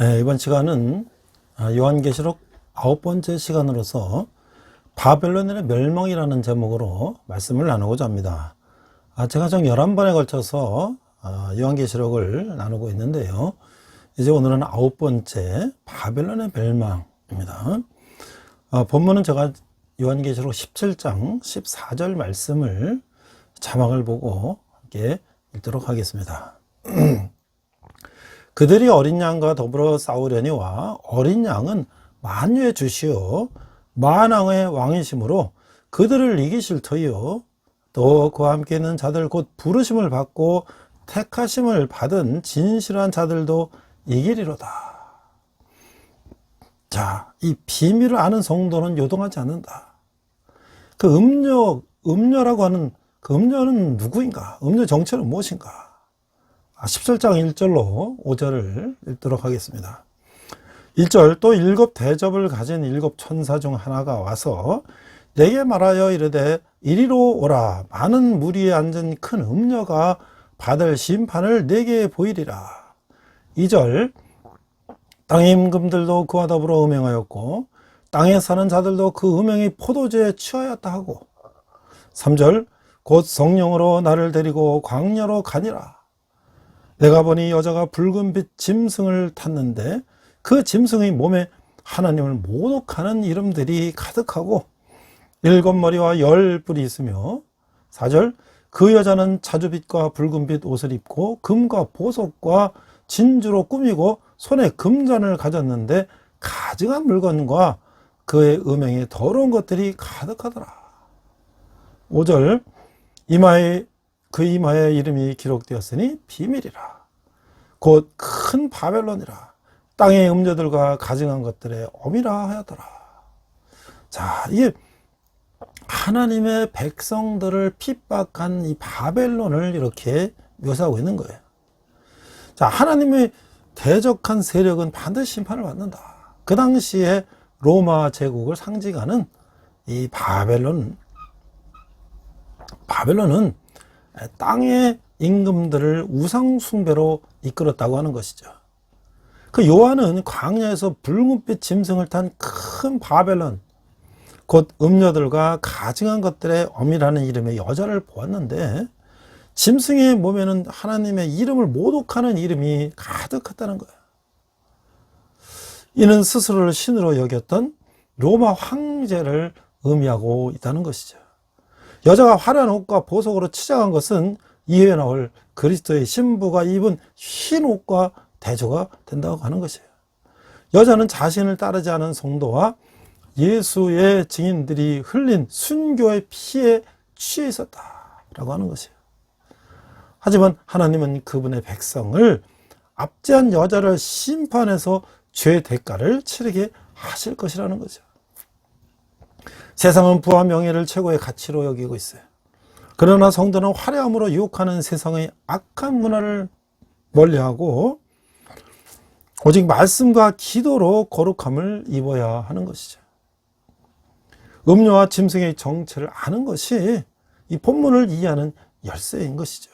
네, 이번 시간은 요한계시록 9번째 시간으로서 바벨론의 멸망이라는 제목으로 말씀을 나누고자 합니다. 제가 총 11번에 걸쳐서 요한계시록을 나누고 있는데요. 이제 오늘은 9번째 바벨론의 멸망입니다. 본문은 제가 요한계시록 17장 14절 말씀을 자막을 보고 함께 읽도록 하겠습니다. 그들이 어린 양과 더불어 싸우려니와 어린 양은 만유의 주시요 만왕의 왕이시므로 그들을 이기실 터이요 또 그와 함께 있는 자들 곧 부르심을 받고 택하심을 받은 진실한 자들도 이기리로다. 자, 이 비밀을 아는 성도는 요동하지 않는다. 그 음녀라고 하는 그 음녀는 누구인가? 음녀 정체는 무엇인가? 17장 1절로 5절을 읽도록 하겠습니다. 1절, 또 7 대접을 가진 7 천사 중 하나가 와서 내게 말하여 이르되 이리로 오라. 많은 무리에 앉은 큰 음녀가 받을 심판을 내게 보이리라. 2절, 땅의 임금들도 그와 더불어 음행하였고 땅에 사는 자들도 그 음행이 포도주에 취하였다 하고 3절, 곧 성령으로 나를 데리고 광야로 가니라. 내가 보니 여자가 붉은빛 짐승을 탔는데 그 짐승의 몸에 하나님을 모독하는 이름들이 가득하고 7 머리와 10 뿔이 있으며 4절, 그 여자는 자주빛과 붉은빛 옷을 입고 금과 보석과 진주로 꾸미고 손에 금잔을 가졌는데 가증한 물건과 그의 음행에 더러운 것들이 가득하더라. 5절, 그 이마에 이름이 기록되었으니 비밀이라. 곧 큰 바벨론이라. 땅의 음녀들과 가증한 것들의 엄이라 하였더라. 자, 이게 하나님의 백성들을 핍박한 이 바벨론을 이렇게 묘사하고 있는 거예요. 자, 하나님의 대적한 세력은 반드시 심판을 받는다. 그 당시에 로마 제국을 상징하는 이 바벨론은 땅의 임금들을 우상숭배로 이끌었다고 하는 것이죠. 그 요한은 광야에서 붉은빛 짐승을 탄 큰 바벨론, 곧 음녀들과 가증한 것들의 엄이라는 이름의 여자를 보았는데 짐승의 몸에는 하나님의 이름을 모독하는 이름이 가득했다는 거예요. 이는 스스로를 신으로 여겼던 로마 황제를 의미하고 있다는 것이죠. 여자가 화려한 옷과 보석으로 치장한 것은 이후에 나올 그리스도의 신부가 입은 흰 옷과 대조가 된다고 하는 것이에요. 여자는 자신을 따르지 않은 성도와 예수의 증인들이 흘린 순교의 피에 취해 있었다라고 하는 것이에요. 하지만 하나님은 그분의 백성을 압제한 여자를 심판해서 죄의 대가를 치르게 하실 것이라는 거죠. 세상은 부와 명예를 최고의 가치로 여기고 있어요. 그러나 성도는 화려함으로 유혹하는 세상의 악한 문화를 멀리하고 오직 말씀과 기도로 거룩함을 입어야 하는 것이죠. 음료와 짐승의 정체를 아는 것이 이 본문을 이해하는 열쇠인 것이죠.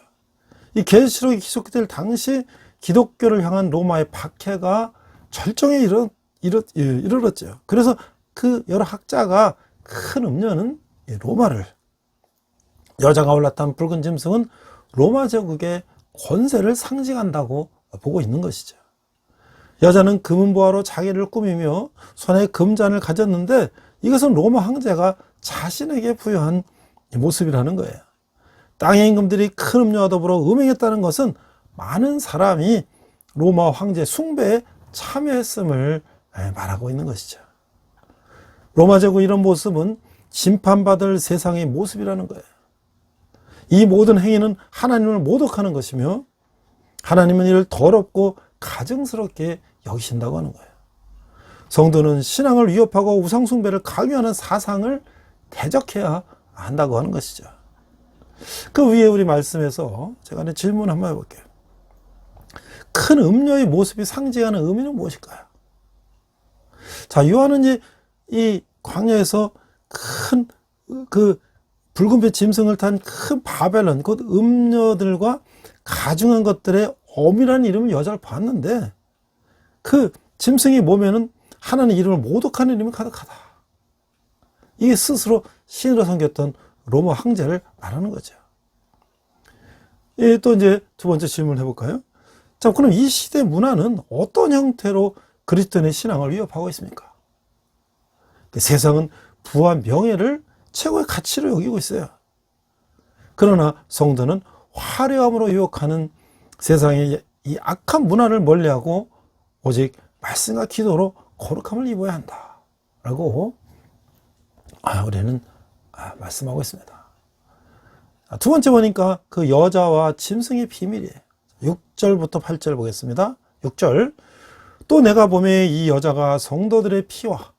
이 계시록이 기록될 당시 기독교를 향한 로마의 박해가 절정에 이르렀죠. 그래서 그 여러 학자가 큰 음료는 로마를, 여자가 올라탄 붉은 짐승은 로마 제국의 권세를 상징한다고 보고 있는 것이죠. 여자는 금은보화로 자기를 꾸미며 손에 금잔을 가졌는데 이것은 로마 황제가 자신에게 부여한 모습이라는 거예요. 땅의 임금들이 큰 음료와 더불어 음행했다는 것은 많은 사람이 로마 황제 숭배에 참여했음을 말하고 있는 것이죠. 로마 제국 이런 모습은 심판받을 세상의 모습이라는 거예요. 이 모든 행위는 하나님을 모독하는 것이며 하나님은 이를 더럽고 가증스럽게 여기신다고 하는 거예요. 성도는 신앙을 위협하고 우상숭배를 강요하는 사상을 대적해야 한다고 하는 것이죠. 그 위에 우리 말씀에서 제가 질문 한번 해볼게요. 큰 음녀의 모습이 상징하는 의미는 무엇일까요? 자, 요한은 이 광야에서 큰 그 붉은빛 짐승을 탄 큰 바벨론, 곧 음녀들과 가증한 것들의 엄이라는 이름의 여자를 봤는데 그 짐승의 몸에는 하나님의 이름을 모독하는 이름이 가득하다. 이게 스스로 신으로 섬겼던 로마 황제를 말하는 거죠. 또 이제 두 번째 질문을 해볼까요? 자, 그럼 이 시대 문화는 어떤 형태로 그리스도인의 신앙을 위협하고 있습니까? 세상은 부와 명예를 최고의 가치로 여기고 있어요. 그러나 성도는 화려함으로 유혹하는 세상의 이 악한 문화를 멀리하고 오직 말씀과 기도로 거룩함을 입어야 한다 라고 우리는 말씀하고 있습니다. 두 번째 보니까 그 여자와 짐승의 비밀이에요. 6절부터 8절 보겠습니다. 6절, 또 내가 보매 이 여자가 성도들의 피와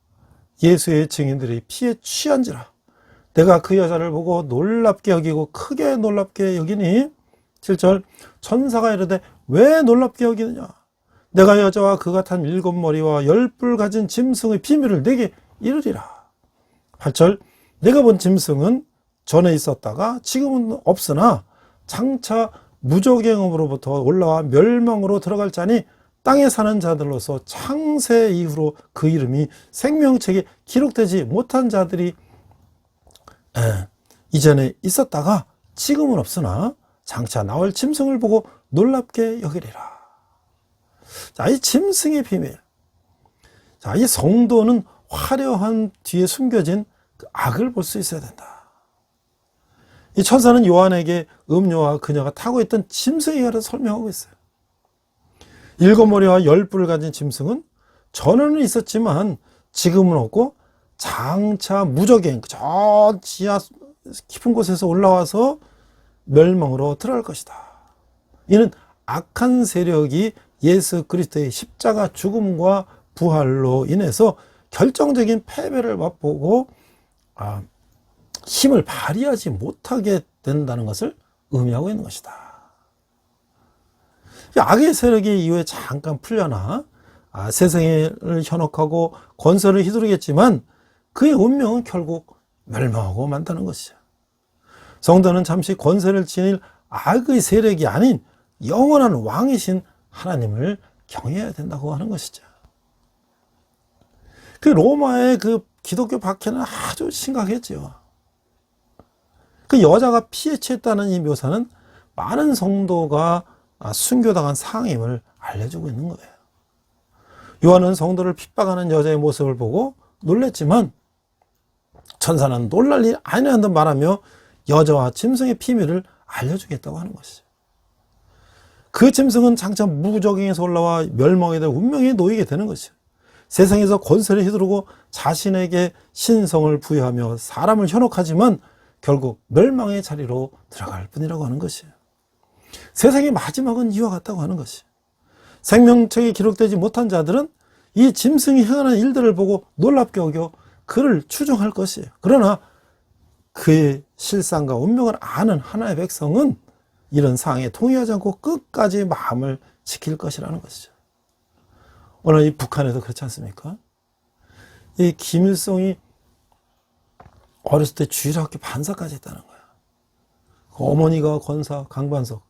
예수의 증인들의 피에 취한지라. 내가 그 여자를 보고 놀랍게 여기고 크게 놀랍게 여기니. 7절, 천사가 이르되 왜 놀랍게 여기느냐. 내가 여자와 그가 탄 7머리와 10뿔 가진 짐승의 비밀을 내게 이르리라. 8절, 내가 본 짐승은 전에 있었다가 지금은 없으나 장차 무저갱업으로부터 올라와 멸망으로 들어갈 자니 땅에 사는 자들로서 창세 이후로 그 이름이 생명책에 기록되지 못한 자들이 이전에 있었다가 지금은 없으나 장차 나올 짐승을 보고 놀랍게 여기리라. 자, 이 짐승의 비밀. 자, 이 성도는 화려한 뒤에 숨겨진 그 악을 볼 수 있어야 된다. 이 천사는 요한에게 음녀와 그녀가 타고 있던 짐승에 관해서 설명하고 있어요. 7머리와 10뿔을 가진 짐승은 전에는 있었지만 지금은 없고 장차 무저갱, 저 지하 깊은 곳에서 올라와서 멸망으로 들어갈 것이다. 이는 악한 세력이 예수 그리스도의 십자가 죽음과 부활로 인해서 결정적인 패배를 맛보고 힘을 발휘하지 못하게 된다는 것을 의미하고 있는 것이다. 악의 세력이 이후에 잠깐 풀려나 세상을 현혹하고 권세를 휘두르겠지만 그의 운명은 결국 멸망하고 만다는 것이죠. 성도는 잠시 권세를 지닐 악의 세력이 아닌 영원한 왕이신 하나님을 경외해야 된다고 하는 것이죠. 그 로마의 그 기독교 박해는 아주 심각했죠. 그 여자가 피에 취했다는 이 묘사는 많은 성도가 순교당한 상임을 알려주고 있는 거예요. 요한은 성도를 핍박하는 여자의 모습을 보고 놀랬지만 천사는 놀랄 일 아니라는 듯 말하며 여자와 짐승의 비밀을 알려주겠다고 하는 것이죠. 그 짐승은 장차 무저갱에서 올라와 멸망에 대한 운명에 놓이게 되는 것이죠. 세상에서 권세를 휘두르고 자신에게 신성을 부여하며 사람을 현혹하지만 결국 멸망의 자리로 들어갈 뿐이라고 하는 것이에요. 세상의 마지막은 이와 같다고 하는 것이에요. 생명책에 기록되지 못한 자들은 이 짐승이 행하는 일들을 보고 놀랍게 여겨 그를 추종할 것이에요. 그러나 그의 실상과 운명을 아는 하나의 백성은 이런 상황에 동의하지 않고 끝까지 마음을 지킬 것이라는 것이죠. 오늘 이 북한에도 그렇지 않습니까? 이 김일성이 어렸을 때 주일학교 반사까지 했다는 거야. 그 어머니가 권사 강반석,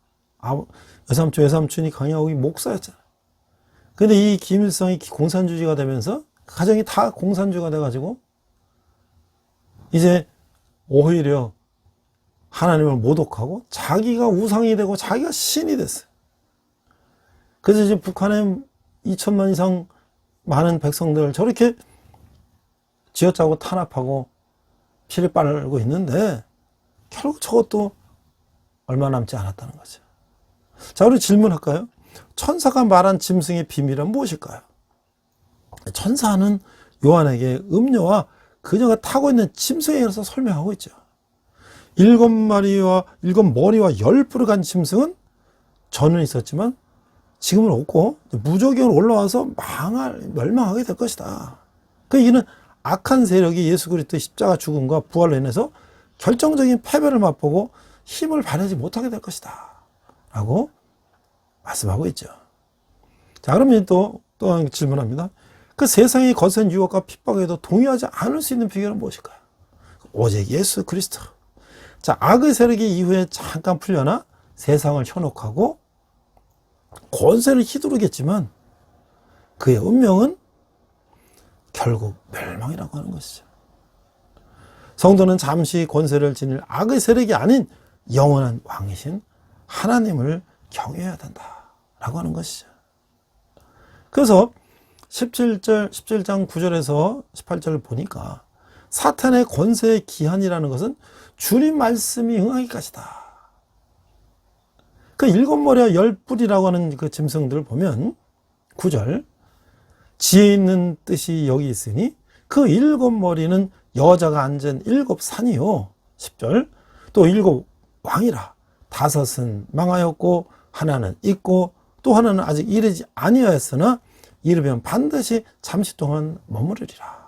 외삼촌이 강야옥이 목사였잖아. 근데 이 김일성이 공산주의가 되면서 가정이 다 공산주의가 돼가지고 이제 오히려 하나님을 모독하고 자기가 우상이 되고 자기가 신이 됐어요. 그래서 이제 북한에 2천만 이상 많은 백성들 저렇게 쥐어짜고 탄압하고 피를 빨고 있는데 결국 저것도 얼마 남지 않았다는 거죠. 자, 우리 질문할까요? 천사가 말한 짐승의 비밀은 무엇일까요? 천사는 요한에게 음녀와 그녀가 타고 있는 짐승에 대해서 설명하고 있죠. 7머리와 10뿔을 간 짐승은 전은 있었지만 지금은 없고 무저갱으로 올라와서 멸망하게 될 것이다. 그 이는 악한 세력이 예수 그리스도의 십자가 죽음과 부활로 인해서 결정적인 패배를 맛보고 힘을 발휘하지 못하게 될 것이다 라고 말씀하고 있죠. 자, 그러면 또 질문합니다. 그 세상의 거센 유혹과 핍박에도 동의하지 않을 수 있는 비결은 무엇일까요? 오직 예수 그리스도. 자, 악의 세력이 이후에 잠깐 풀려나 세상을 현혹하고 권세를 휘두르겠지만 그의 운명은 결국 멸망이라고 하는 것이죠. 성도는 잠시 권세를 지닐 악의 세력이 아닌 영원한 왕이신 하나님을 경외해야 된다라고 하는 것이죠. 그래서 17장 9절에서 18절을 보니까 사탄의 권세의 기한이라는 것은 주님 말씀이 응하기까지다. 그 일곱 머리와 열 뿔이라고 하는 그 짐승들을 보면 9절, 지혜 있는 뜻이 여기 있으니 그 일곱 머리는 여자가 앉은 일곱 산이요. 10절, 또 일곱 왕이라. 다섯은 망하였고 하나는 있고 또 하나는 아직 이르지 아니하였으나 이르면 반드시 잠시 동안 머무르리라.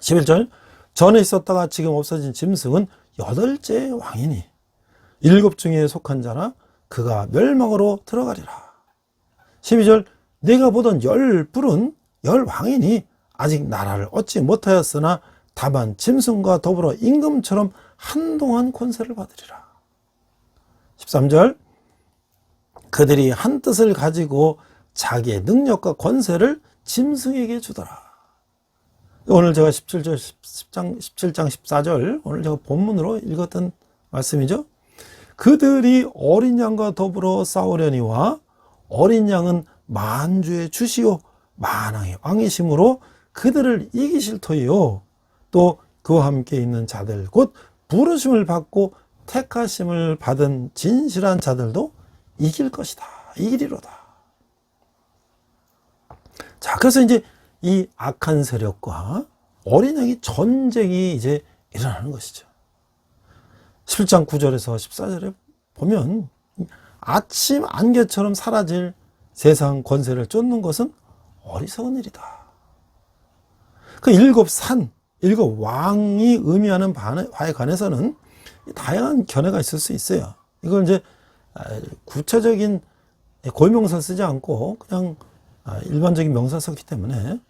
11절, 전에 있었다가 지금 없어진 짐승은 여덟째 왕이니 일곱 중에 속한 자나 그가 멸망으로 들어가리라. 12절, 내가 보던 열 뿔은 열 왕이니 아직 나라를 얻지 못하였으나 다만 짐승과 더불어 임금처럼 한동안 권세를 받으리라. 13절, 그들이 한 뜻을 가지고 자기의 능력과 권세를 짐승에게 주더라. 오늘 제가 17장 14절 오늘 제가 본문으로 읽었던 말씀이죠. 그들이 어린 양과 더불어 싸우려니와 어린 양은 만주의 주시오 만왕의 왕이심으로 그들을 이기실 터이요 또 그와 함께 있는 자들 곧 부르심을 받고 택하심을 받은 진실한 자들도 이길 것이다. 이기리로다. 자, 그래서 이제 이 악한 세력과 어린 양의 전쟁이 이제 일어나는 것이죠. 7장 9절에서 14절에 보면 아침 안개처럼 사라질 세상 권세를 쫓는 것은 어리석은 일이다. 그 일곱 산, 일곱 왕이 의미하는 바에 관해서는 다양한 견해가 있을 수 있어요. 이걸 이제 구체적인 고유명사 쓰지 않고 그냥 일반적인 명사 썼기 때문에,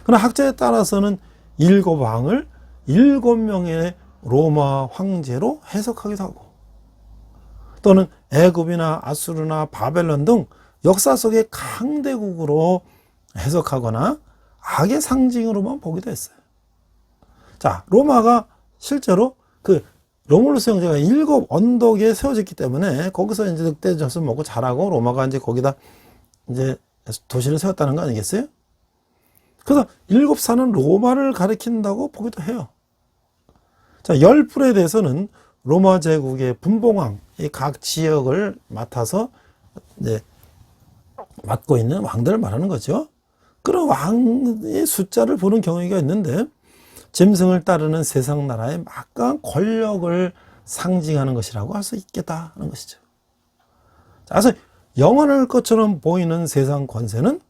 그러나 학자에 따라서는 일곱 왕을 일곱 명의 로마 황제로 해석하기도 하고, 또는 애굽이나 아수르나 바벨론 등 역사 속의 강대국으로 해석하거나 악의 상징으로만 보기도 했어요. 자, 로마가 실제로 그 로물루스 형제가 일곱 언덕에 세워졌기 때문에 거기서 이제 늑대 젖을 먹고 자라고 로마가 이제 거기다 이제 도시를 세웠다는 거 아니겠어요? 그래서 일곱 산은 로마를 가리킨다고 보기도 해요. 자, 열 뿔에 대해서는 로마 제국의 분봉왕, 각 지역을 맡아서 이제 맡고 있는 왕들을 말하는 거죠. 그런 왕의 숫자를 보는 경우가 있는데, 짐승을 따르는 세상 나라의 막강한 권력을 상징하는 것이라고 할 수 있겠다는 것이죠. 자, 그래서 영원할 것처럼 보이는 세상 권세는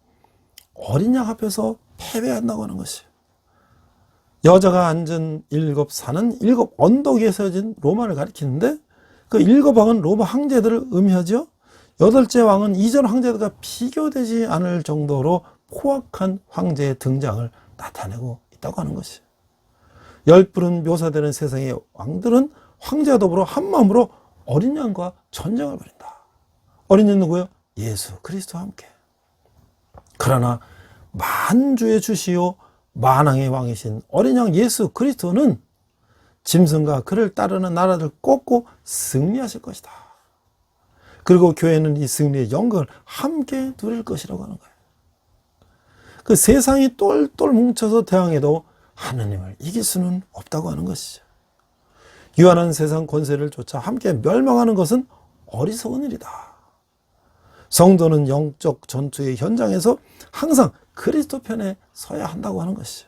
어린 양 앞에서 패배한다고 하는 것이에요. 여자가 앉은 일곱 산은 일곱 언덕 위에 세워진 로마를 가리키는데, 그 일곱 왕은 로마 황제들을 의미하죠. 여덟째 왕은 이전 황제들과 비교되지 않을 정도로 포악한 황제의 등장을 나타내고 있다고 하는 것이에요. 열 뿔은 묘사되는 세상의 왕들은 황제와 더불어 한 마음으로 어린 양과 전쟁을 벌인다. 어린 양 누구예요? 예수 그리스도와 함께. 그러나 만주의 주시요 만왕의 왕이신 어린 양 예수 그리스도는 짐승과 그를 따르는 나라들 꺾고 승리하실 것이다. 그리고 교회는 이 승리의 영광을 함께 누릴 것이라고 하는 거예요. 그 세상이 똘똘 뭉쳐서 대항해도 하느님을 이길 수는 없다고 하는 것이죠. 유한한 세상 권세를 쫓아 함께 멸망하는 것은 어리석은 일이다. 성도는 영적 전투의 현장에서 항상 그리스도 편에 서야 한다고 하는 것이죠.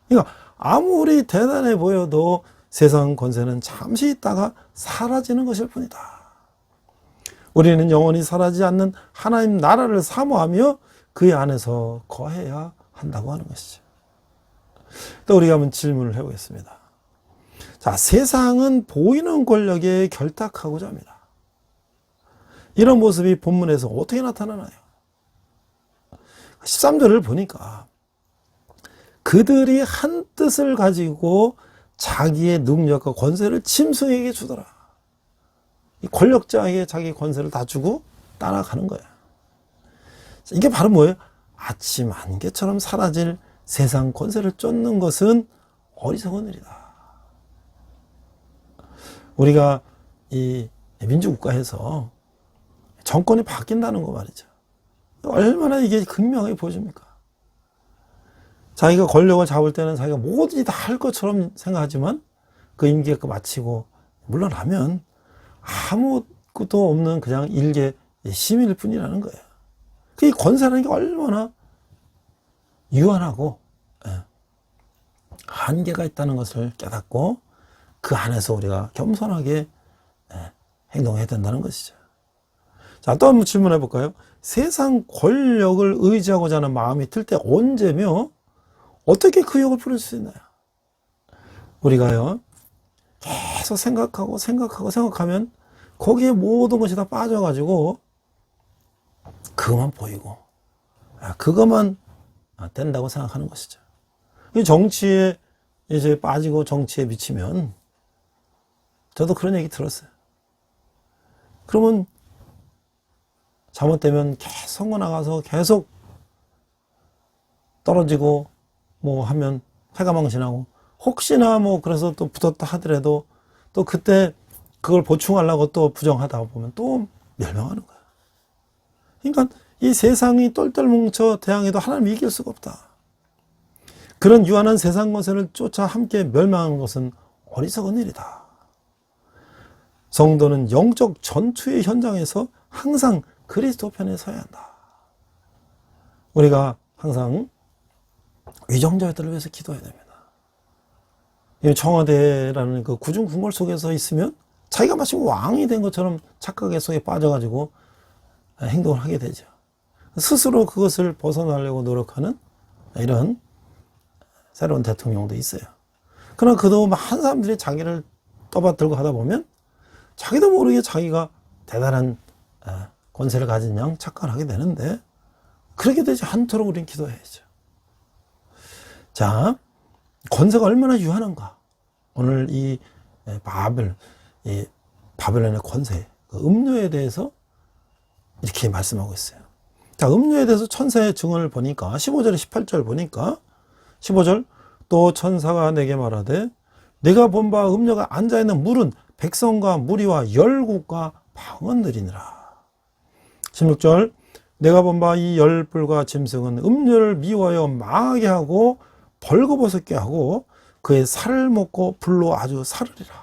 그러니까 아무리 대단해 보여도 세상 권세는 잠시 있다가 사라지는 것일 뿐이다. 우리는 영원히 사라지지 않는 하나님 나라를 사모하며 그의 안에서 거해야 한다고 하는 것이죠. 또 우리가 한번 질문을 해보겠습니다. 자, 세상은 보이는 권력에 결탁하고자 합니다. 이런 모습이 본문에서 어떻게 나타나나요? 13절을 보니까 그들이 한 뜻을 가지고 자기의 능력과 권세를 짐승에게 주더라. 이 권력자에게 자기 권세를 다 주고 따라가는 거예요. 이게 바로 뭐예요? 아침 안개처럼 사라질 세상 권세를 쫓는 것은 어리석은 일이다. 우리가 이 민주국가에서 정권이 바뀐다는 거 말이죠. 얼마나 이게 극명하게 보여줍니까? 자기가 권력을 잡을 때는 자기가 뭐든지 다 할 것처럼 생각하지만 그 임기가 마치고 물러나면 아무것도 없는 그냥 일개 시민일 뿐이라는 거예요. 이 권세라는 게 얼마나 유한하고 한계가 있다는 것을 깨닫고 그 안에서 우리가 겸손하게 행동해야 된다는 것이죠. 자, 또 한번 질문해 볼까요? 세상 권력을 의지하고자 하는 마음이 들 때 언제며 어떻게 그 욕을 부릴 수 있나요? 우리가요, 계속 생각하면 거기에 모든 것이 다 빠져가지고 그것만 보이고 그것만 된다고 생각하는 것이죠. 이 정치에 이제 빠지고 정치에 미치면 저도 그런 얘기 들었어요. 그러면 잘못되면 계속 선거 나가서 계속 떨어지고 뭐 하면 패가망신하고 혹시나 뭐 그래서 또 붙었다 하더라도 또 그때 그걸 보충하려고 또 부정하다 보면 또 멸망하는 거야. 그러니까 이 세상이 똘똘 뭉쳐 대항해도 하나님 이길 수가 없다. 그런 유한한 세상 권세를 쫓아 함께 멸망하는 것은 어리석은 일이다. 성도는 영적 전투의 현장에서 항상 그리스도 편에 서야 한다. 우리가 항상 위정자들을 위해서 기도해야 됩니다. 청와대라는 그 구중 궁궐 속에서 있으면 자기가 마치 왕이 된 것처럼 착각의 속에 빠져가지고 행동을 하게 되죠. 스스로 그것을 벗어나려고 노력하는 이런 새로운 대통령도 있어요. 그러나 그도 많은 사람들이 자기를 떠받들고 하다 보면 자기도 모르게 자기가 대단한 권세를 가진 양 착각을 하게 되는데 그렇게 되지 않도록 우리는 기도해야죠. 자, 권세가 얼마나 유한한가. 오늘 이 바벨론의 권세, 그 음료에 대해서 이렇게 말씀하고 있어요. 자, 음료에 대해서 천사의 증언을 보니까 15절에 18절 보니까 15절 또 천사가 내게 말하되 내가 본 바 음료가 앉아있는 물은 백성과 무리와 열국과 방언들이니라. 16절 내가 본 바 이 열불과 짐승은 음료를 미워하여 망하게 하고 벌거벗게 하고 그의 살을 먹고 불로 아주 사르리라.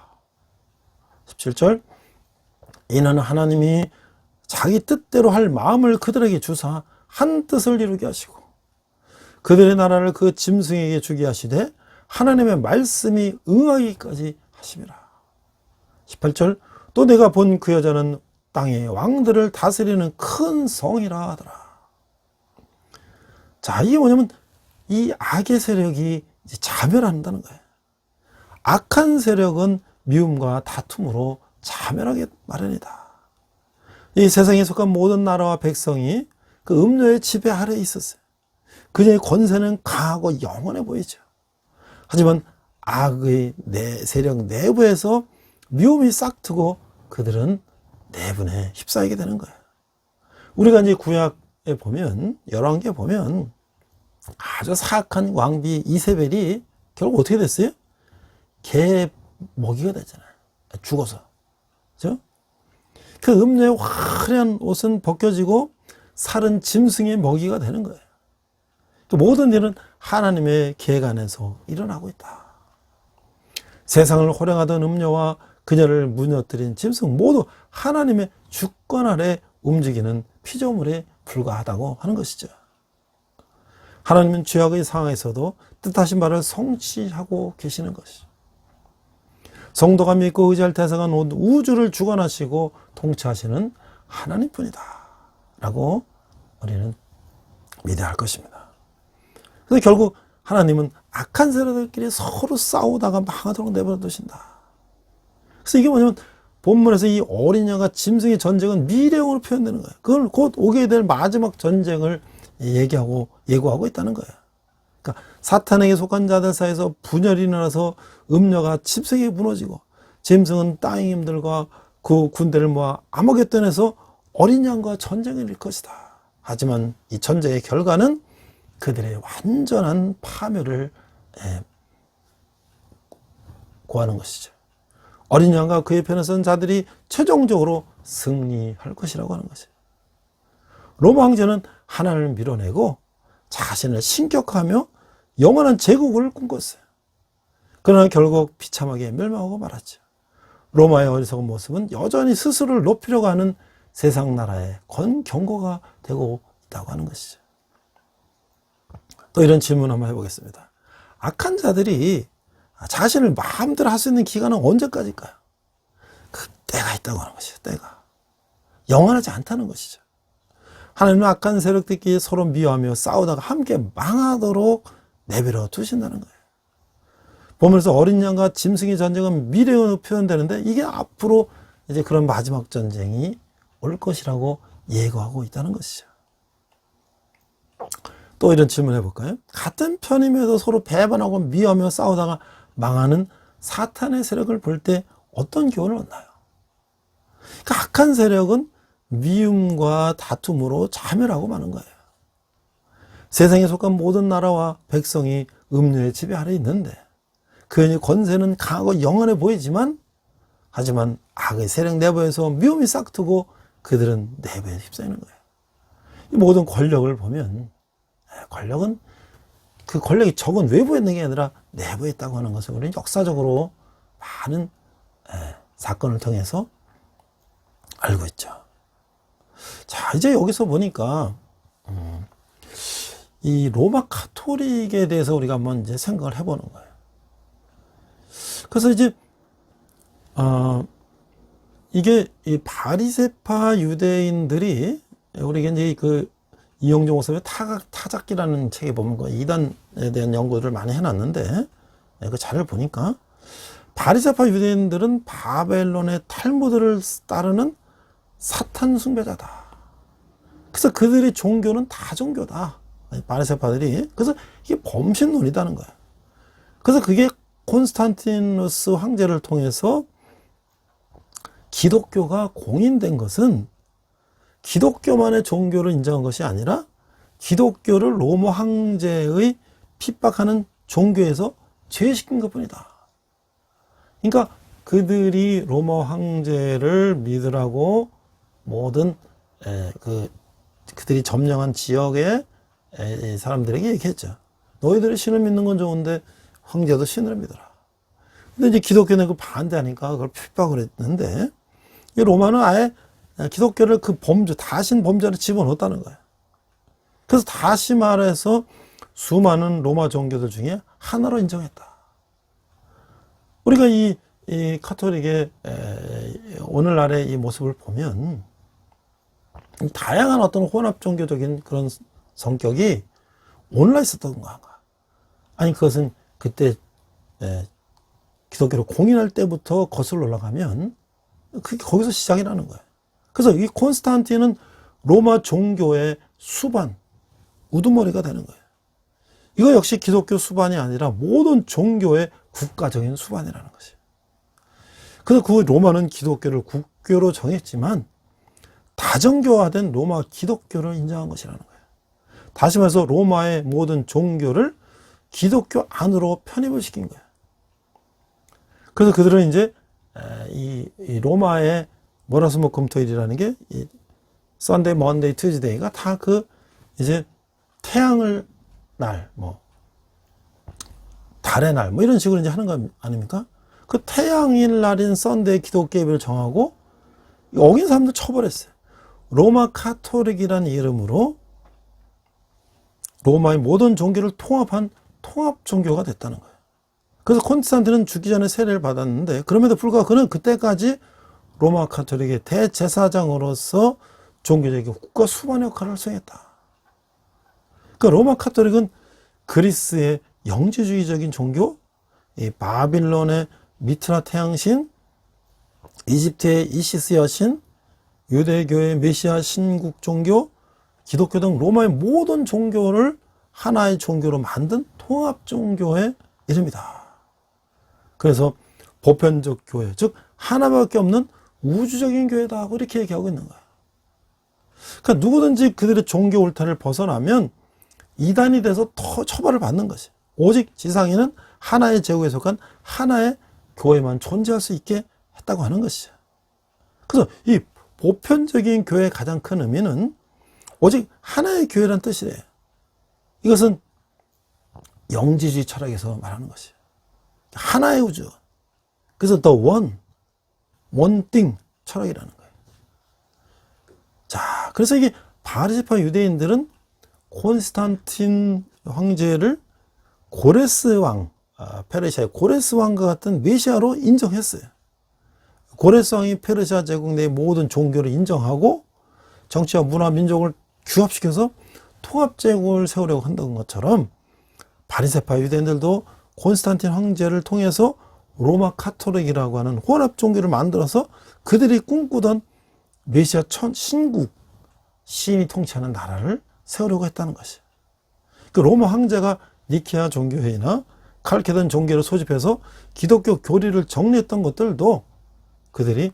17절 이는 하나님이 자기 뜻대로 할 마음을 그들에게 주사 한 뜻을 이루게 하시고 그들의 나라를 그 짐승에게 주게 하시되 하나님의 말씀이 응하기까지 하심이라. 18절 또 내가 본 그 여자는 땅의 왕들을 다스리는 큰 성이라 하더라. 자, 이게 뭐냐면 이 악의 세력이 이제 자멸한다는 거예요. 악한 세력은 미움과 다툼으로 자멸하게 마련이다. 이 세상에 속한 모든 나라와 백성이 그 음료의 지배 아래에 있었어요. 그녀의 권세는 강하고 영원해 보이죠. 하지만 악의 세력 내부에서 미움이 싹트고 그들은 내분에 휩싸이게 되는 거예요. 우리가 이제 구약에 보면 열왕기에 보면 아주 사악한 왕비 이세벨이 결국 어떻게 됐어요? 개 먹이가 됐잖아요. 죽어서. 그죠? 그 음료의 화려한 옷은 벗겨지고 살은 짐승의 먹이가 되는 거예요. 그 모든 일은 하나님의 계획 안에서 일어나고 있다. 세상을 호령하던 음료와 그녀를 무너뜨린 짐승 모두 하나님의 주권 아래 움직이는 피조물에 불과하다고 하는 것이죠. 하나님은 죄악의 상황에서도 뜻하신 바를 성취하고 계시는 것이죠. 성도가 믿고 의지할 대상은 온 우주를 주관하시고 통치하시는 하나님뿐이다 라고 우리는 믿어야 할 것입니다. 그래서 결국 하나님은 악한 세력들끼리 서로 싸우다가 망하도록 내버려 두신다. 그래서 이게 뭐냐면 본문에서 이 어린 양과 짐승의 전쟁은 미래형으로 표현되는 거예요. 그걸 곧 오게 될 마지막 전쟁을 예고하고 있다는 거예요. 그러니까 사탄에게 속한 자들 사이에서 분열이 일어나서 음녀가 침생에 무너지고 짐승은 땅의 힘들과 그 군대를 모아 아마겟돈에서 어린 양과 전쟁을 일 것이다. 하지만 이 전쟁의 결과는 그들의 완전한 파멸을 고하는 것이죠. 어린 양과 그의 편에 선 자들이 최종적으로 승리할 것이라고 하는 것이에요. 로마 황제는 하나님을 밀어내고 자신을 신격화하며 영원한 제국을 꿈꿨어요. 그러나 결국 비참하게 멸망하고 말았죠. 로마의 어리석은 모습은 여전히 스스로를 높이려고 하는 세상 나라의 경고가 되고 있다고 하는 것이죠. 또 이런 질문 한번 해보겠습니다. 악한 자들이 자신을 마음대로 할 수 있는 기간은 언제까지일까요? 그 때가 있다고 하는 것이죠. 때가. 영원하지 않다는 것이죠. 하나님은 악한 세력들끼리 서로 미워하며 싸우다가 함께 망하도록 내버려 두신다는 거예요. 보면서 어린 양과 짐승의 전쟁은 미래로 표현되는데 이게 앞으로 이제 그런 마지막 전쟁이 올 것이라고 예고하고 있다는 것이죠. 또 이런 질문 해볼까요? 같은 편임에도 서로 배반하고 미워하며 싸우다가 망하는 사탄의 세력을 볼 때 어떤 교훈을 얻나요? 그러니까 악한 세력은 미움과 다툼으로 자멸하고 마는 거예요. 세상에 속한 모든 나라와 백성이 음료의 지배 아래 있는데 그의 권세는 강하고 영원해 보이지만 하지만 악의 세력 내부에서 미움이 싹트고 그들은 내부에 휩싸이는 거예요. 이 모든 권력을 보면 권력은 그 권력이 적은 외부에 있는 게 아니라 내부에 있다고 하는 것을 우리는 역사적으로 많은 사건을 통해서 알고 있죠. 자, 이제 여기서 보니까 이 로마 카톨릭에 대해서 우리가 한번 이제 생각을 해보는 거예요. 그래서 이제 이게 이 바리새파 유대인들이 우리 이제 그 이영종 목사의 타작기라는 책에 보면 그 이단에 대한 연구를 많이 해놨는데 그 자료를 보니까 바리새파 유대인들은 바벨론의 탈무드를 따르는 사탄 숭배자다. 그래서 그들의 종교는 다종교다. 바리새파들이. 그래서 이게 범신론이다는 거야. 그래서 그게 콘스탄티누스 황제를 통해서 기독교가 공인된 것은 기독교만의 종교를 인정한 것이 아니라 기독교를 로마 황제의 핍박하는 종교에서 제외시킨 것뿐이다. 그러니까 그들이 로마 황제를 믿으라고 모든 그들이 점령한 지역의 사람들에게 얘기했죠. 너희들이 신을 믿는 건 좋은데 황제도 신을 믿어라. 근데 이제 기독교는 그 반대하니까 그걸 핍박을 했는데 이 로마는 아예 기독교를 그 다신 범죄를 집어넣었다는 거예요. 그래서 다시 말해서 수많은 로마 종교들 중에 하나로 인정했다. 우리가 이 카톨릭의 오늘날의 이 모습을 보면 다양한 어떤 혼합 종교적인 그런 성격이 오늘날 있었던 건가? 아니 그것은 그때 기독교를 공인할 때부터 거슬러 올라가면 그게 거기서 시작이라는 거예요. 그래서 이 콘스탄틴은 로마 종교의 수반, 우두머리가 되는 거예요. 이거 역시 기독교 수반이 아니라 모든 종교의 국가적인 수반이라는 것이에요. 그래서 그 로마는 기독교를 국교로 정했지만 다정교화된 로마 기독교를 인정한 것이라는 거예요. 다시 말해서 로마의 모든 종교를 기독교 안으로 편입을 시킨 거예요. 그래서 그들은 이제 이 로마의 월화수목금토일이라는 게 Sunday, Monday, Tuesday가 다 그 이제 태양을 날, 달의 날, 이런 식으로 이제 하는 거 아닙니까? 그 태양일 날인 썬데이 기독교 예배를 정하고 어긴 사람들 처벌했어요. 로마 카톨릭이라는 이름으로 로마의 모든 종교를 통합한 통합 종교가 됐다는 거예요. 그래서 콘스탄틴은 죽기 전에 세례를 받았는데 그럼에도 불구하고 그는 그때까지 로마 카톨릭의 대제사장으로서 종교적인 국가 수반의 역할을 수행했다. 그러니까 로마 카톨릭은 그리스의 영지주의적인 종교, 이 바빌론의 미트라 태양신, 이집트의 이시스 여신, 유대교의 메시아 신국 종교, 기독교 등 로마의 모든 종교를 하나의 종교로 만든 통합 종교의 이름이다. 그래서 보편적 교회, 즉 하나밖에 없는 우주적인 교회다 하고 이렇게 얘기하고 있는 거야. 그러니까 누구든지 그들의 종교 울타리를 벗어나면 이단이 돼서 더 처벌을 받는 것이. 오직 지상인은 하나의 제국에 속한 하나의 교회만 존재할 수 있게 했다고 하는 것이죠. 그래서 이 보편적인 교회의 가장 큰 의미는 오직 하나의 교회란 뜻이래요. 이것은 영지주의 철학에서 말하는 것이에요. 하나의 우주. 그래서 the one thing 철학이라는 거예요. 자, 그래서 이게 바르시파 유대인들은 콘스탄틴 황제를 고레스 왕, 페르시아의 고레스 왕과 같은 메시아로 인정했어요. 고레스 왕이 페르시아 제국 내 모든 종교를 인정하고 정치와 문화, 민족을 규합시켜서 통합제국을 세우려고 한다는 것처럼 바리새파 유대인들도 콘스탄틴 황제를 통해서 로마 카톨릭이라고 하는 혼합 종교를 만들어서 그들이 꿈꾸던 메시아 신국, 신이 통치하는 나라를 세우려고 했다는 것이에요. 그 로마 황제가 니케아 종교회의나 칼케돈 종교를 소집해서 기독교 교리를 정리했던 것들도 그들이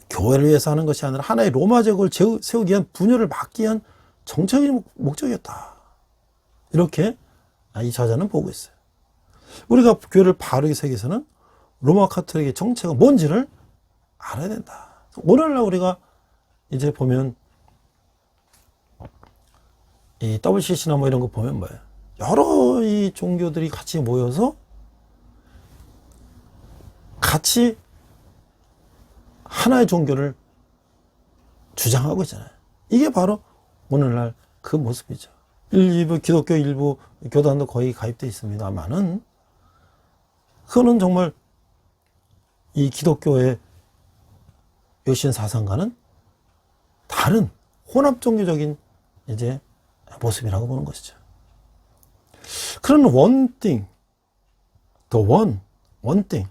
교회를 위해서 하는 것이 아니라 하나의 로마 제국을 세우기 위한 분열을 막기 위한 정책의 목적이었다. 이렇게 이 저자는 보고 있어요. 우리가 교회를 바르게 세우기 위해서는 로마 카톨릭의 정체가 뭔지를 알아야 된다. 오늘날 우리가 이제 보면 이 WCC나 뭐 이런 거 보면 뭐예요? 여러 이 종교들이 같이 모여서 같이 하나의 종교를 주장하고 있잖아요. 이게 바로 오늘날 그 모습이죠. 일부 기독교 일부 교단도 거의 가입되어 있습니다만은 그거는 정말 이 기독교의 여신 사상과는 다른 혼합 종교적인 이제 모습이라고 보는 것이죠. 그런 one thing, the one thing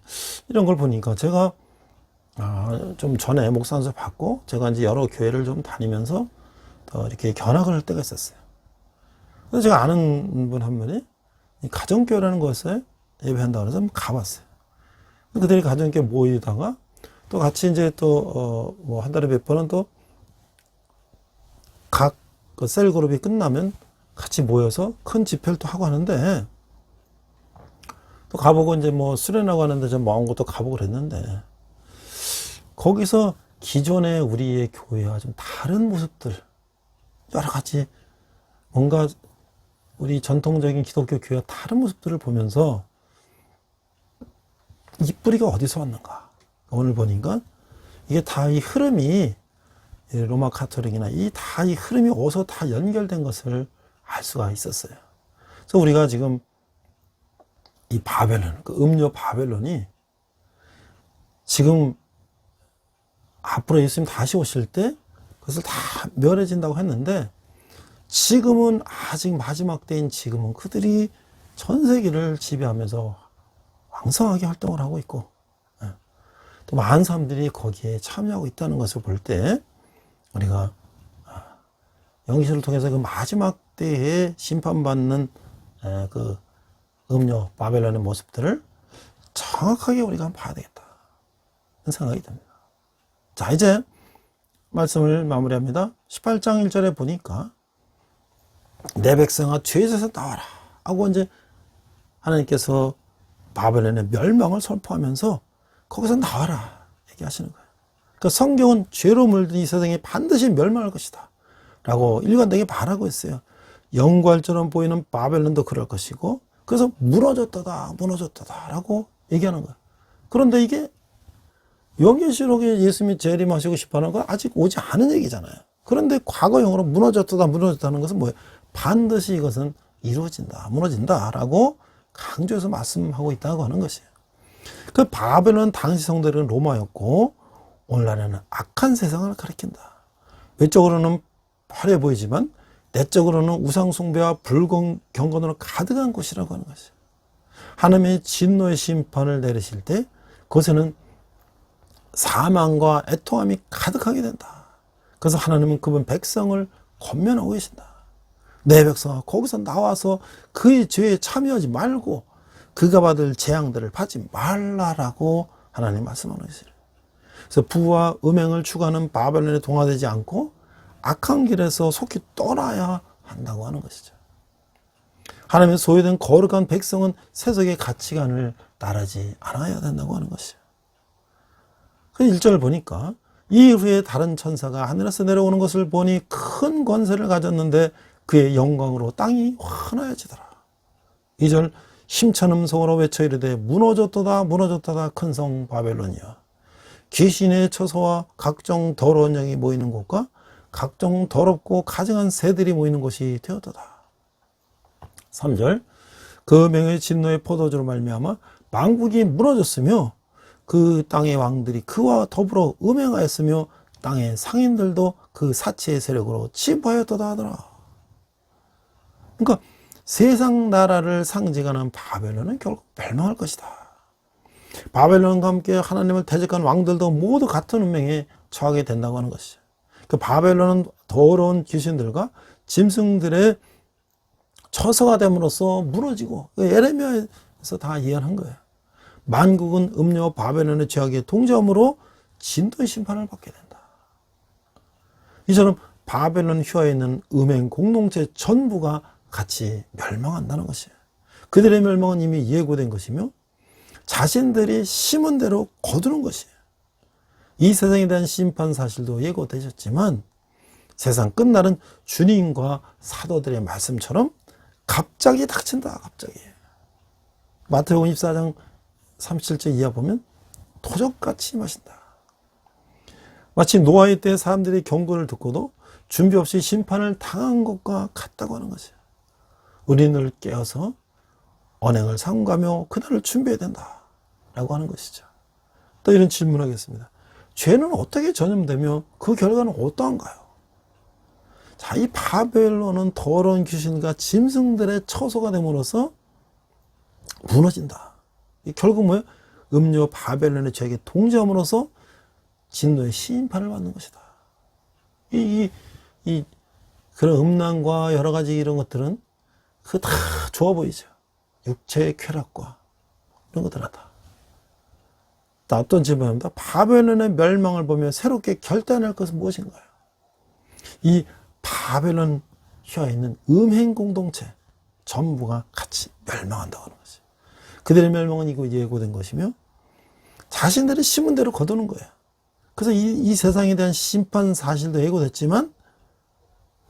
이런 걸 보니까 제가 좀 전에 목사 안수 받고 제가 이제 여러 교회를 좀 다니면서 더 이렇게 견학을 할 때가 있었어요. 그래서 제가 아는 분 한 분이 가정교회라는 것에 예배한다고 해서 가봤어요. 그들이 가정교회 모이다가 또 같이 이제 또 뭐 한 달에 몇 번은 또 각 그 셀 그룹이 끝나면 같이 모여서 큰 집회를 또 하고 하는데 또 가보고 이제 뭐 수련하고 하는데 좀 먼 곳도 가보고 그랬는데 거기서 기존의 우리의 교회와 좀 다른 모습들 여러 가지 뭔가 우리 전통적인 기독교 교회와 다른 모습들을 보면서 이 뿌리가 어디서 왔는가 오늘 보니까 이게 다 이 흐름이 로마 카톨릭이나 이 흐름이 어디서 다 연결된 것을 알 수가 있었어요. 그래서 우리가 지금 이 바벨론, 그 음료 바벨론이 지금 앞으로 예수님 다시 오실 때 그것을 다 멸해진다고 했는데 지금은 아직 마지막 때인 지금은 그들이 전 세계를 지배하면서 왕성하게 활동을 하고 있고 또 많은 사람들이 거기에 참여하고 있다는 것을 볼 때 우리가 영시를 통해서 그 마지막 때에 심판받는 그 음료 바벨론의 모습들을 정확하게 우리가 한번 봐야 되겠다 그런 생각이 듭니다. 자, 이제 말씀을 마무리합니다. 18장 1절에 보니까 내 백성아 죄에서 나와라 하고 이제 하나님께서 바벨론의 멸망을 선포하면서 거기서 나와라 얘기하시는 거예요. 그러니까 성경은 죄로 물든 이 세상이 반드시 멸망할 것이다 라고 일관되게 말하고 있어요. 영광처럼 보이는 바벨론도 그럴 것이고 그래서 무너졌다다 라고 얘기하는 거예요. 그런데 이게 요한계시록에 예수님이 재림하시고 싶어하는 건 아직 오지 않은 얘기잖아요. 그런데 과거형으로 무너졌다는 것은 뭐예요? 반드시 이것은 이루어진다, 무너진다라고 강조해서 말씀하고 있다고 하는 것이에요. 그 바벨론 당시 성도들은 로마였고 오늘날에는 악한 세상을 가리킨다. 외적으로는 화려해 보이지만 내적으로는 우상 숭배와 불경건으로 가득한 곳이라고 하는 것이에요. 하나님의 진노의 심판을 내리실 때 그것에는 사망과 애통함이 가득하게 된다. 그래서 하나님은 그분 백성을 권면하고 계신다. 내 백성아 거기서 나와서 그의 죄에 참여하지 말고 그가 받을 재앙들을 받지 말라라고 하나님 말씀하는 것이에요. 그래서 부와 음행을 추구하는 바벨론에 동화되지 않고 악한 길에서 속히 떠나야 한다고 하는 것이죠. 하나님의 소유된 거룩한 백성은 세속의 가치관을 따르지 않아야 된다고 하는 것이에요. 그 1절 보니까 이후에 다른 천사가 하늘에서 내려오는 것을 보니 큰 권세를 가졌는데 그의 영광으로 땅이 환하여지더라. 2절 힘찬 음성으로 외쳐 이르되 무너졌도다 무너졌도다 큰 성 바벨론이여, 귀신의 처소와 각종 더러운 영이 모이는 곳과 각종 더럽고 가증한 새들이 모이는 곳이 되었도다. 3절 그 명의 진노의 포도주로 말미암아 만국이 무너졌으며 그 땅의 왕들이 그와 더불어 음행하였으며 땅의 상인들도 그 사치의 세력으로 침부하였도다 하더라. 그러니까 세상 나라를 상징하는 바벨론은 결국 멸망할 것이다. 바벨론과 함께 하나님을 대적한 왕들도 모두 같은 운명에 처하게 된다고 하는 것이죠. 그 바벨론은 더러운 귀신들과 짐승들의 처소가 됨으로써 무너지고, 에레미야에서 다 이해한 거예요. 만국은 음녀 바벨론의 죄악에 동조함으로 진도의 심판을 받게 된다. 이처럼 바벨론 휘하에 있는 음행 공동체 전부가 같이 멸망한다는 것이에요. 그들의 멸망은 이미 예고된 것이며 자신들이 심은 대로 거두는 것이에요. 이 세상에 대한 심판 사실도 예고되셨지만 세상 끝날은 주님과 사도들의 말씀처럼 갑자기 닥친다. 갑자기. 마태복음 24장 37절 이하 보면 도적같이 임하신다. 마치 노아의 때 사람들이 경고를 듣고도 준비 없이 심판을 당한 것과 같다고 하는 것이에요. 우리는 깨어서 언행을 삼가며 그날을 준비해야 된다 라고 하는 것이죠. 또 이런 질문하겠습니다. 죄는 어떻게 전염되며 그 결과는 어떠한가요? 자, 이 바벨론은 더러운 귀신과 짐승들의 처소가 됨으로써 무너진다. 결국 뭐예요? 음료 바벨론의 죄악에 동조함으로써 진노의 심판을 받는 것이다. 그런 음란과 여러 가지 이런 것들은 그거 다 좋아 보이죠. 육체의 쾌락과 이런 것들 다. 어떤 질문입니다. 바벨론의 멸망을 보며 새롭게 결단할 것은 무엇인가요? 이 바벨론 휘하에 있는 음행 공동체 전부가 같이 멸망한다고 하는 것이죠. 그들의 멸망은 이거 예고된 것이며 자신들이 심은 대로 거두는 거예요. 그래서 이 세상에 대한 심판 사실도 예고됐지만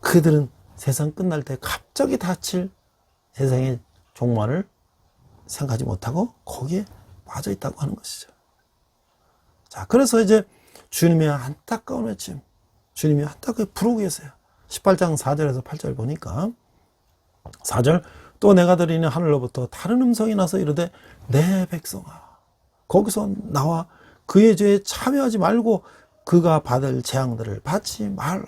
그들은 세상 끝날 때 갑자기 닥칠 세상의 종말을 생각하지 못하고 거기에 빠져 있다고 하는 것이죠. 자, 그래서 이제 주님의 안타까운 외침, 주님이 안타깝게 부르고 계세요. 18장 4절에서 8절 보니까 4절 또 내가 들으니 하늘로부터 다른 음성이 나서 이르되 내 백성아 거기서 나와 그의 죄에 참여하지 말고 그가 받을 재앙들을 받지 말라.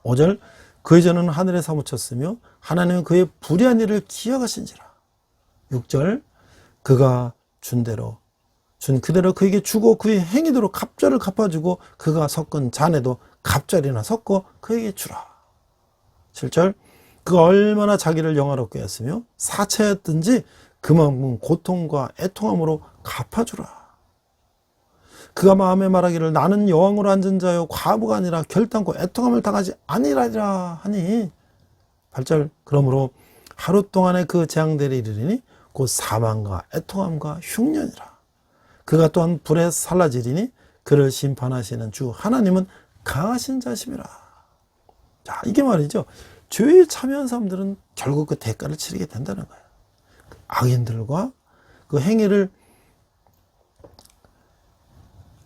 5절 그의 죄는 하늘에 사무쳤으며 하나님은 그의 불의한 일을 기억하신지라. 6절 그가 준 그대로 그에게 주고 그의 행위대로 갑절을 갚아주고 그가 섞은 잔에도 갑절이나 섞어 그에게 주라. 7절 그가 얼마나 자기를 영화롭게 했으며 사체였든지 그만큼 고통과 애통함으로 갚아주라. 그가 마음에 말하기를 나는 여왕으로 앉은 자요 과부가 아니라 결단코 애통함을 당하지 아니라리라 하니 8절 그러므로 하루 동안에 그 재앙들이 이르리니 곧 사망과 애통함과 흉년이라. 그가 또한 불에 살라지리니 그를 심판하시는 주 하나님은 강하신 자심이라. 자, 이게 말이죠. 죄에 참여한 사람들은 결국 그 대가를 치르게 된다는 거예요. 악인들과 그 행위를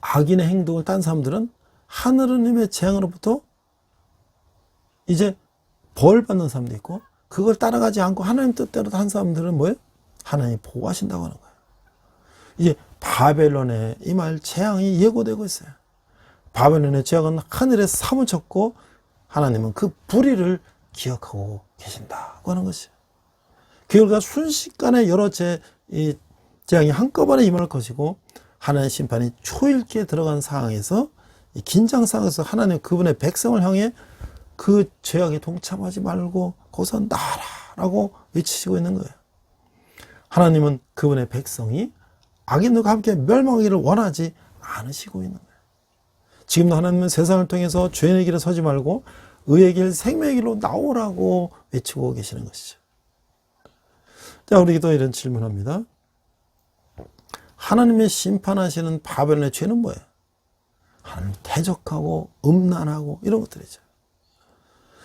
악인의 행동을 딴 사람들은 하늘님의 재앙으로부터 이제 벌 받는 사람도 있고 그걸 따라가지 않고 하나님 뜻대로 한 사람들은 뭐예요? 하나님이 보호하신다고 하는 거예요. 이제 바벨론의 이 말 재앙이 예고되고 있어요. 바벨론의 재앙은 하늘에 사무쳤고 하나님은 그 불의를 기억하고 계신다고 하는 것이에요. 그 결과 순식간에 여러 재앙이 한꺼번에 임할 것이고 하나님의 심판이 초일기에 들어간 상황에서 이 긴장 상황에서 하나님 그분의 백성을 향해 그 죄악에 동참하지 말고 거기서 나라라고 외치시고 있는 거예요. 하나님은 그분의 백성이 악인들과 함께 멸망하기를 원하지 않으시고 있는 거예요. 지금도 하나님은 세상을 통해서 죄의 길에 서지 말고 의의 길, 생명의 길로 나오라고 외치고 계시는 것이죠. 자, 우리 또 이런 질문합니다. 하나님의 심판하시는 바벨론의 죄는 뭐예요? 하나님 대적하고 음란하고 이런 것들이죠.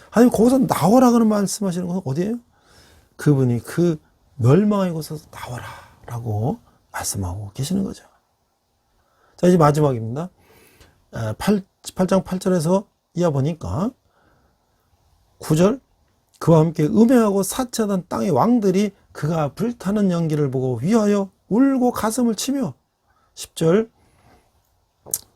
하나님 거기서 나와라 그런 말씀하시는 것은 어디예요? 그분이 그 멸망의 곳에서 나와라 라고 말씀하고 계시는 거죠. 자, 이제 마지막입니다. 8장 8절에서 이어 보니까 9절, 그와 함께 음행하고 사치하던 땅의 왕들이 그가 불타는 연기를 보고 위하여 울고 가슴을 치며 10절,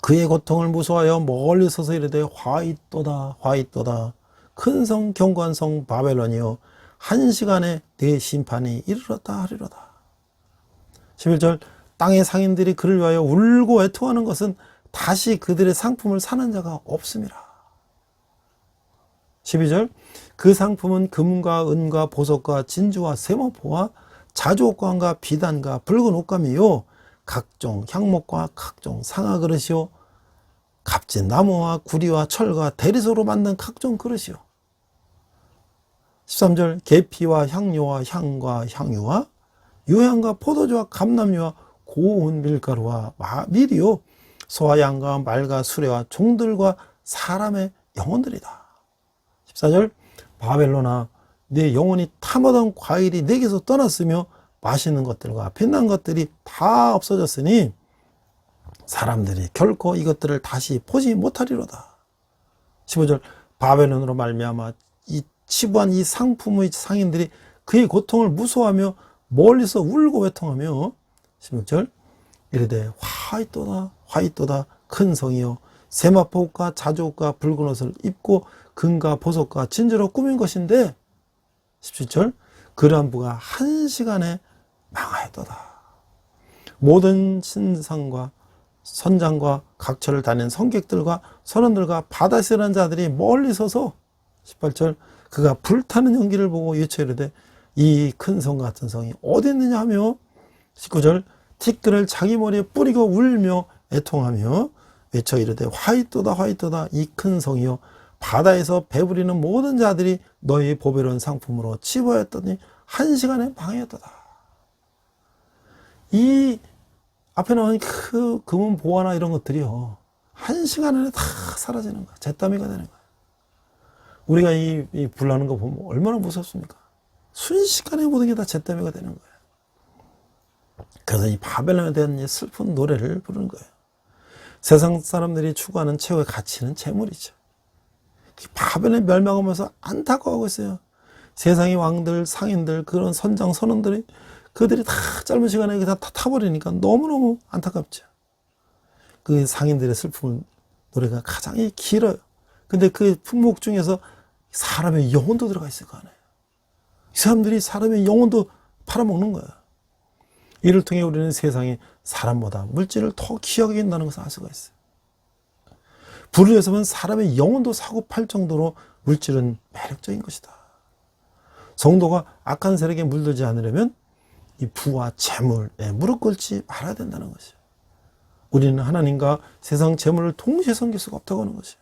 그의 고통을 무서워하여 멀리 서서 이르되 화이또다 화이또다 큰 성 견고한 성 바벨론이여 한 시간에 내 심판이 이르렀다 하리로다. 11절, 땅의 상인들이 그를 위하여 울고 애통하는 것은 다시 그들의 상품을 사는 자가 없음이라. 12절, 그 상품은 금과 은과 보석과 진주와 세모포와 자주옥관과 비단과 붉은 옷감이요 각종 향목과 각종 상아 그릇이요 값진 나무와 구리와 철과 대리소로 만든 각종 그릇이요. 13절, 계피와 향료와 향과 향유와 유향과 포도주와 감람유와 고운 밀가루와 밀이요 소와 양과 말과 수레와 종들과 사람의 영혼들이다. 14절, 바벨론아 네 영혼이 탐하던 과일이 내게서 떠났으며 맛있는 것들과 빛난 것들이 다 없어졌으니 사람들이 결코 이것들을 다시 보지 못하리로다. 15절, 바벨론으로 말미암아 이 치부한 이 상품의 상인들이 그의 고통을 무서워하며 멀리서 울고 외통하며 16절, 이르되 화이또다 화이또다 큰 성이여 세마포옷과 자주옷과 붉은 옷을 입고 금과 보석과 진주로 꾸민 것인데 17절, 그러한 부가 한 시간에 망하였도다. 모든 신상과 선장과 각처를 다니는 성객들과 선원들과 바다에서 일하는 자들이 멀리 서서 18절, 그가 불타는 연기를 보고 외쳐 이르되 이 큰 성 같은 성이 어디 있느냐 하며 19절, 티끌을 자기 머리에 뿌리고 울며 애통하며 외쳐 이르되 화이또다 화이또다 이 큰 성이여 바다에서 배부리는 모든 자들이 너희 보배로운 상품으로 치부하였더니 한 시간에 방해였도다. 이 앞에 나오는 그 금은 보화나 이런 것들이요 한 시간 안에 다 사라지는 거야. 잿더미가 되는 거야. 우리가 이 불나는 거 보면 얼마나 무섭습니까? 순식간에 모든 게 다 잿더미가 되는 거예요. 그래서 이 바벨론에 대한 슬픈 노래를 부르는 거예요. 세상 사람들이 추구하는 최고의 가치는 재물이죠. 바벨론이 멸망하면서 안타까워하고 있어요. 세상의 왕들, 상인들, 그런 선장, 선원들이 그들이 다 짧은 시간에 다 타버리니까 너무너무 안타깝죠. 그 상인들의 슬픔 노래가 가장 길어요. 근데 그 품목 중에서 사람의 영혼도 들어가 있을 거 아니에요. 이 사람들이 사람의 영혼도 팔아먹는 거예요. 이를 통해 우리는 세상에 사람보다 물질을 더 귀하게 여긴다는 것을 알 수가 있어요. 불을 위해서 보면 사람의 영혼도 사고 팔 정도로 물질은 매력적인 것이다. 성도가 악한 세력에 물들지 않으려면 이 부와 재물에 무릎 꿇지 말아야 된다는 것이에요. 우리는 하나님과 세상 재물을 동시에 섬길 수가 없다고 하는 것이에요.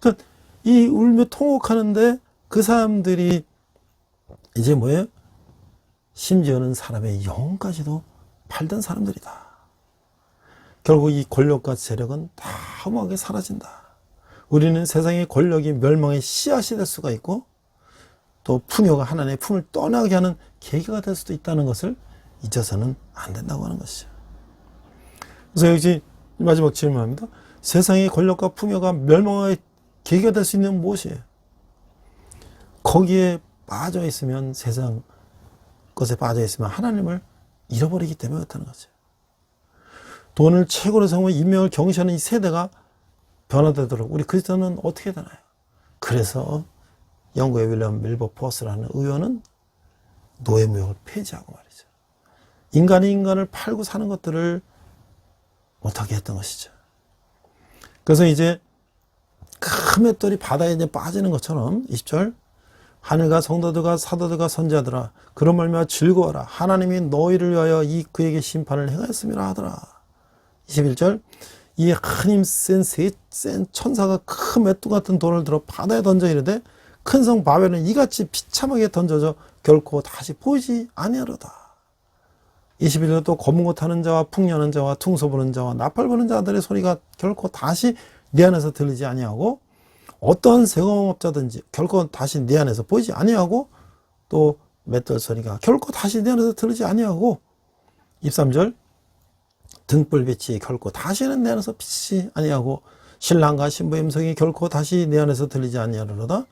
그러니까 이 울며 통곡하는데 그 사람들이 이제 뭐예요? 심지어는 사람의 영혼까지도 팔던 사람들이다. 결국 이 권력과 세력은 다 허무하게 사라진다. 우리는 세상의 권력이 멸망의 씨앗이 될 수가 있고 또 풍요가 하나님의 품을 떠나게 하는 계기가 될 수도 있다는 것을 잊어서는 안 된다고 하는 것이죠. 그래서 여기 마지막 질문합니다. 세상의 권력과 풍요가 멸망의 계기가 될 수 있는 무엇이에요? 거기에 빠져 있으면 세상 것에 빠져 있으면 하나님을 잃어버리기 때문에 그렇다는 거죠. 돈을 최고로 삼고 인명을 경시하는 이 세대가 변화되도록 우리 그리스도는 어떻게 되나요? 그래서 영국의 윌리엄 밀버포스라는 의원은 노예무역을 폐지하고 말이죠. 인간이 인간을 팔고 사는 것들을 못하게 했던 것이죠. 그래서 이제 큰 맷돌이 바다에 이제 빠지는 것처럼 20절, 하늘과 성도들과 사도들과 선지자들아 그런 말미암아 즐거워라. 하나님이 너희를 위하여 이 그에게 심판을 행하였음이라 하더라. 21절, 이 큰 힘 센 천사가 큰 맷돌 같은 돌을 들어 바다에 던져 이르되 큰 성 바벨은 이같이 비참하게 던져져 결코 다시 보이지 아니하리로다. 21절 또 검은 옷 하는 자와 풍년하는 자와 퉁소 부는 자와 나팔 부는 자들의 소리가 결코 다시 네 안에서 들리지 아니하고 어떤 세공업자든지 결코 다시 네 안에서 보이지 아니하고 또 맷돌 소리가 결코 다시 네 안에서 들리지 아니하고 23절 등불빛이 결코 다시는 내 안에서 빛이 아니하고 신랑과 신부의 음성이 결코 다시 내 안에서 들리지 아니하리로다.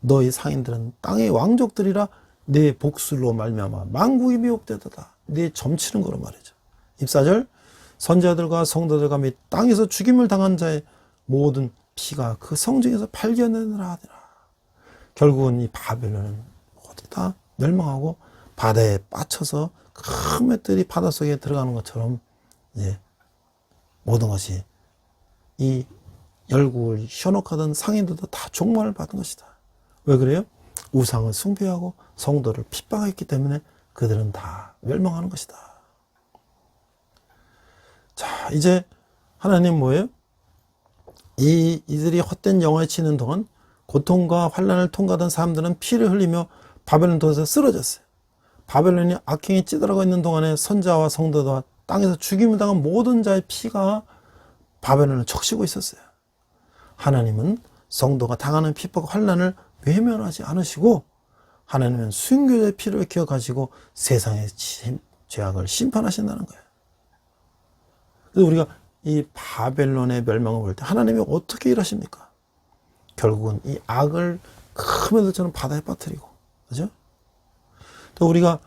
너희 상인들은 땅의 왕족들이라 내 복술로 말미암아 만국이 미혹되도다. 네 점치는 거로 말이죠. 24절 선지자들과 성도들과 및 땅에서 죽임을 당한 자의 모든 피가 그 성중에서 발견되느라 하더라. 결국은 이 바벨론은 어디다 멸망하고 바다에 빠쳐서 큰 맷들이 바닷속에 들어가는 것처럼 이제 모든 것이 이 열국을 현혹하던 상인들도 다 종말을 받은 것이다. 왜 그래요? 우상을 숭배하고 성도를 핍박했기 때문에 그들은 다 멸망하는 것이다. 자, 이제 하나님 뭐예요? 이들이 헛된 영화에 치는 동안 고통과 환난을 통과하던 사람들은 피를 흘리며 바벨론 도에서 쓰러졌어요. 바벨론이 악행에 찌들어가 있는 동안에 선자와 성도와 땅에서 죽임을 당한 모든 자의 피가 바벨론을 적시고 있었어요. 하나님은 성도가 당하는 핍박과 환난을 외면하지 않으시고 하나님은 순교자의 피를 기억하시고 세상의 죄악을 심판하신다는 거예요. 그래서 우리가 이 바벨론의 멸망을 볼 때 하나님이 어떻게 일하십니까? 결국은 이 악을 큰 맷돌처럼 바다에 빠뜨리고, 그죠? 또 우리가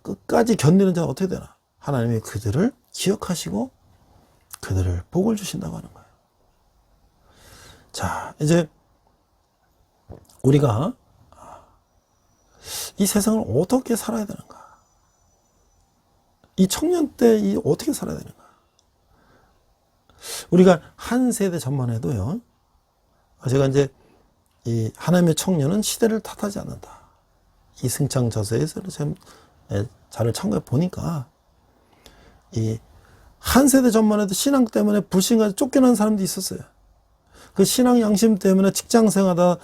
끝까지 견디는 자는 어떻게 되나? 하나님이 그들을 기억하시고 그들을 복을 주신다고 하는 거예요. 자, 이제 우리가 이 세상을 어떻게 살아야 되는가? 이 청년 때 어떻게 살아야 되는가? 우리가 한 세대 전만 해도요, 제가 이제 이 하나님의 청년은 시대를 탓하지 않는다. 이 승창 저서에서 좀 자를 참고해 보니까 이 한 세대 전만 해도 신앙 때문에 불신까지 쫓겨난 사람도 있었어요. 그 신앙 양심 때문에 직장 생활하다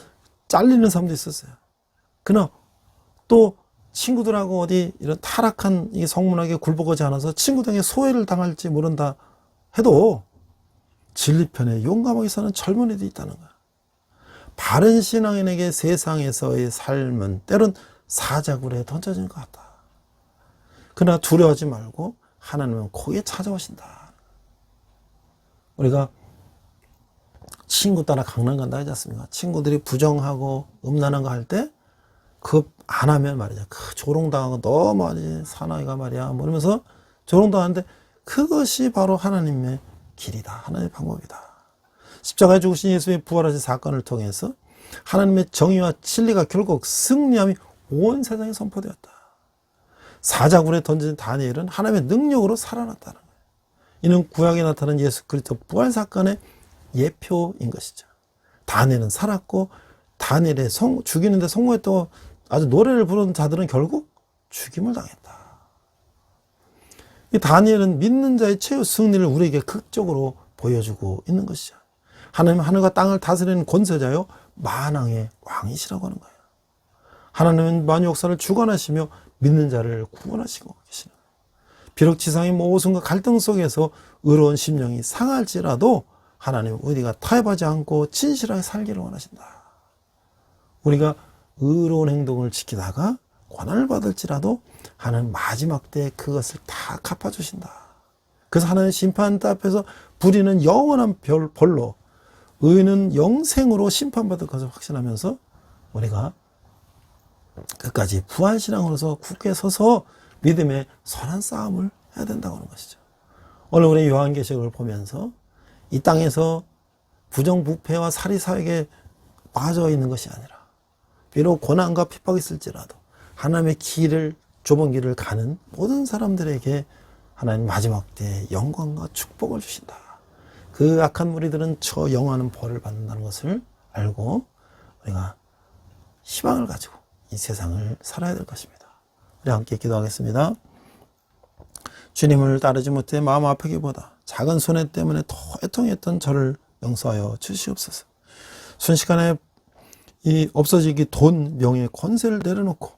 잘리는 사람도 있었어요. 그러나 또 친구들하고 어디 이런 타락한 이 성문학에 굴복하지 않아서 친구들에게 소외를 당할지 모른다 해도 진리편에 용감하게 사는 젊은이도 있다는 거야. 바른 신앙인에게 세상에서의 삶은 때론 사자굴에 던져진 것 같다. 그러나 두려워하지 말고 하나님은 거기에 찾아오신다. 우리가 친구 따라 강남 간다 하지 않습니까? 친구들이 부정하고 음란한 거 할 때 그 안 하면 말이야, 그 조롱당하고 너 말이지 사나이가 말이야 뭐 이러면서 조롱당하는데 그것이 바로 하나님의 길이다. 하나님의 방법이다. 십자가에 죽으신 예수의 부활하신 사건을 통해서 하나님의 정의와 진리가 결국 승리함이 온 세상에 선포되었다. 사자굴에 던진 다니엘은 하나님의 능력으로 살아났다는 거예요. 이는 구약에 나타난 예수 그리스도 부활 사건의 예표인 것이죠. 다니엘은 살았고 다니엘의 죽이는데 성공했다고 아주 노래를 부르는 자들은 결국 죽임을 당했다. 이 다니엘은 믿는 자의 최후 승리를 우리에게 극적으로 보여주고 있는 것이죠. 하나님은 하늘과 땅을 다스리는 권세자요 만왕의 왕이시라고 하는 거예요. 하나님은 만유 역사를 주관하시며 믿는 자를 구원하시고 계시는 거예요. 비록 지상의 모순과 갈등 속에서 의로운 심령이 상할지라도 하나님은 우리가 타협하지 않고 진실하게 살기를 원하신다. 우리가 의로운 행동을 지키다가 고난을 받을지라도 하나님 마지막 때에 그것을 다 갚아주신다. 그래서 하나님 심판대 앞에서 불의는 영원한 벌로, 의는 영생으로 심판받을 것을 확신하면서 우리가 끝까지 부활신앙으로서 굳게 서서 믿음의 선한 싸움을 해야 된다고 하는 것이죠. 오늘 우리 요한계시록을 보면서 이 땅에서 부정부패와 사리사욕에 빠져 있는 것이 아니라 비록 고난과 핍박이 있을지라도 하나님의 길을, 좁은 길을 가는 모든 사람들에게 하나님 마지막 때에 영광과 축복을 주신다. 그 악한 무리들은 저 영원한 벌을 받는다는 것을 알고 우리가 희망을 가지고 이 세상을 살아야 될 것입니다. 우리 함께 기도하겠습니다. 주님을 따르지 못해 마음 아프기보다 작은 손해 때문에 더 애통했던 저를 용서하여 주시옵소서. 순식간에 이 없어지기 돈, 명예, 권세를 내려놓고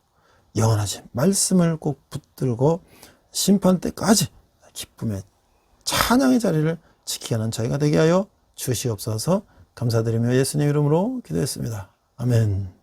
영원하신 말씀을 꼭 붙들고 심판 때까지 기쁨의 찬양의 자리를 지키게 하는 저희가 되게 하여 주시옵소서. 감사드리며 예수님 이름으로 기도했습니다. 아멘.